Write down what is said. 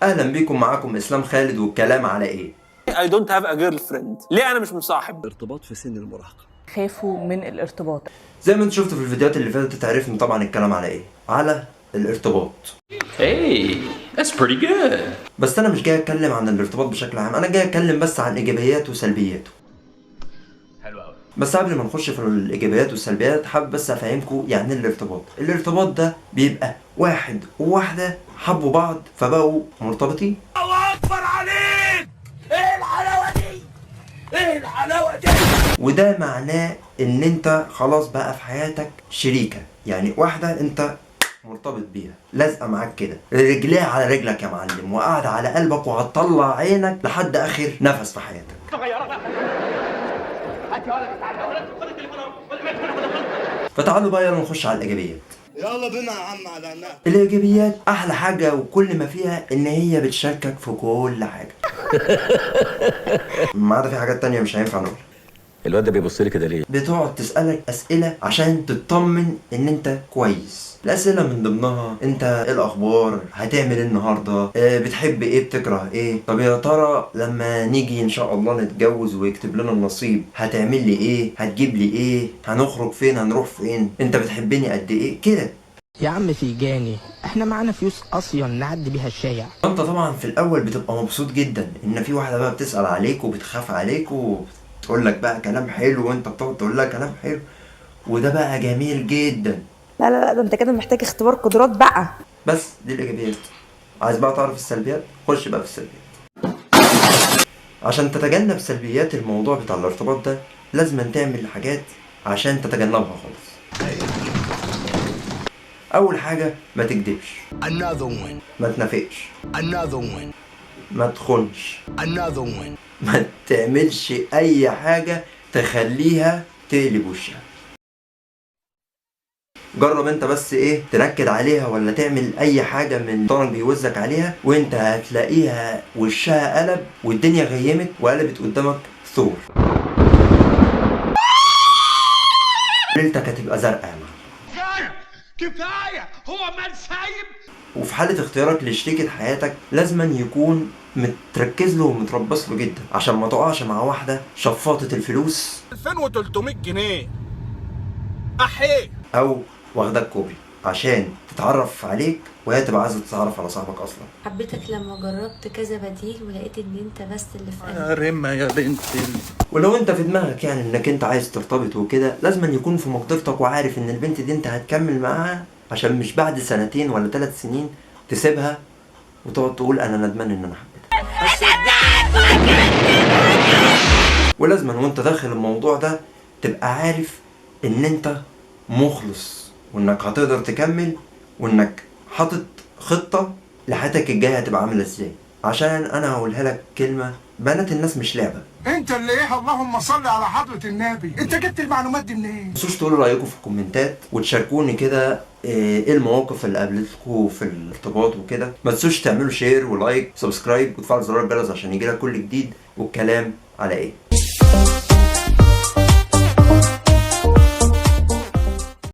اهلا بيكم، معاكم اسلام خالد والكلام على ايه؟ I don't have a girlfriend. ليه انا مش مصاحب؟ ارتباط في سن المراهقة. خافوا من الارتباط. زي ما انت شفتوا في الفيديوهات اللي فاتت عرفنا طبعا الكلام على ايه؟ على الارتباط. Hey, that's pretty good. بس انا مش جاي اتكلم عن الارتباط بشكل عام، انا جاي اتكلم بس عن ايجابياته وسلبياته. حلو قوي. بس قبل ما نخش في الايجابيات والسلبيات حابب بس افهمكم يعني ايه الارتباط. الارتباط ده بيبقى واحد وواحده حبوا بعض فبقوا مرتبطين. الله اكبر عليك! ايه الحلاوه دي؟ ايه الحلاوه دي؟ وده معناه ان انت خلاص بقى في حياتك شريكه، يعني واحده انت مرتبط بيها لازقه معاك كده، رجليها على رجلك يا معلم، وقاعده على قلبك وهتطلع عينك لحد اخر نفس في حياتك. فتعالوا بقى يلا نخش على الايجابيات. يلا بينا يا عم على النقل. الايجابيات احلى حاجه وكل ما فيها ان هي بتشاركك في كل حاجه. ما عدا في حاجات تانية مش هينفع نقولها. الواد ده بيبص لي كده ليه؟ بتقعد تسألك أسئلة عشان تطمن إن أنت كويس. الأسئلة من ضمنها أنت إيه الأخبار؟ هتعمل إيه النهاردة؟ بتحب إيه؟ بتكره إيه؟ طب يا ترى لما نيجي إن شاء الله نتجوز ويكتب لنا النصيب هتعمل لي إيه؟ هتجيب لي إيه؟ هنخرج فين؟ هنروح فين؟ أنت بتحبني قد إيه؟ كده. يا عم فيجاني، احنا معانا فلوس اصلا نعدي بيها الشارع. انت طبعا في الاول بتبقى مبسوط جدا ان في واحده بقى بتسال عليك وبتخاف عليك وبتقول لك بقى كلام حلو وانت بتقعد تقول لها كلام حلو، وده بقى جميل جدا. لا لا لا، ده انت كده محتاج اختبار قدرات بقى. بس دي الايجابيات. عايز بقى تعرف السلبيات؟ خش بقى في السلبيات. عشان تتجنب سلبيات الموضوع بتاع الارتباط ده لازم تعمل حاجات عشان تتجنبها خالص. اول حاجه ما تكدبش، ما تنافقش، ما تخونش، ما تعملش اي حاجه تخليها تقلب وشها. جرب انت بس ايه تنكد عليها ولا تعمل اي حاجه من طنك بيوزك عليها وانت هتلاقيها وشها قلب والدنيا غيمت وقلبت قدامك ثور. ليلتك هتبقى زرقاء يا معلم. كفايه هو مال سايب. وفي حالة اختيارك لشريكة حياتك لازما يكون متركز له ومتربص له جدا عشان ما تقعش مع واحدة شفاطة الفلوس 2300 جنيه احيه او واخدك كوبي عشان تتعرف عليك وهي تبقى عايزة تتعرف على صاحبك اصلا. حبيتك لما جربت كذا بديل ولقيت ان انت بس اللي في قلبي. يا رمة يا بنتي. ولو انت في دماغك يعني انك انت عايز ترتبط وكده لازما يكون في مقدرتك وعارف ان البنت دي انت هتكمل معاها، عشان مش بعد 2 ولا 3 سنين تسيبها وتقعد تقول انا ندمان ان انا حبيتها. ولازما وانت داخل الموضوع ده تبقى عارف ان انت مخلص وانك هتقدر تكمل وانك حاطط خطة لحياتك الجاية هتبقى عاملة ازاي. عشان انا هقولها لك كلمة، بنات الناس مش لعبة. انت اللي ايه؟ اللهم صل على حضرة النبي. انت جبت المعلومات دي منين؟ متنسوش تقولوا رايكم في الكومنتات وتشاركوني كده ايه المواقف اللي قابلتكم في الارتباط وكده. ما تنسوش تعملوا شير ولايك وسبسكرايب وتفعلوا زرار الجرس عشان يجيلك كل جديد. والكلام على ايه؟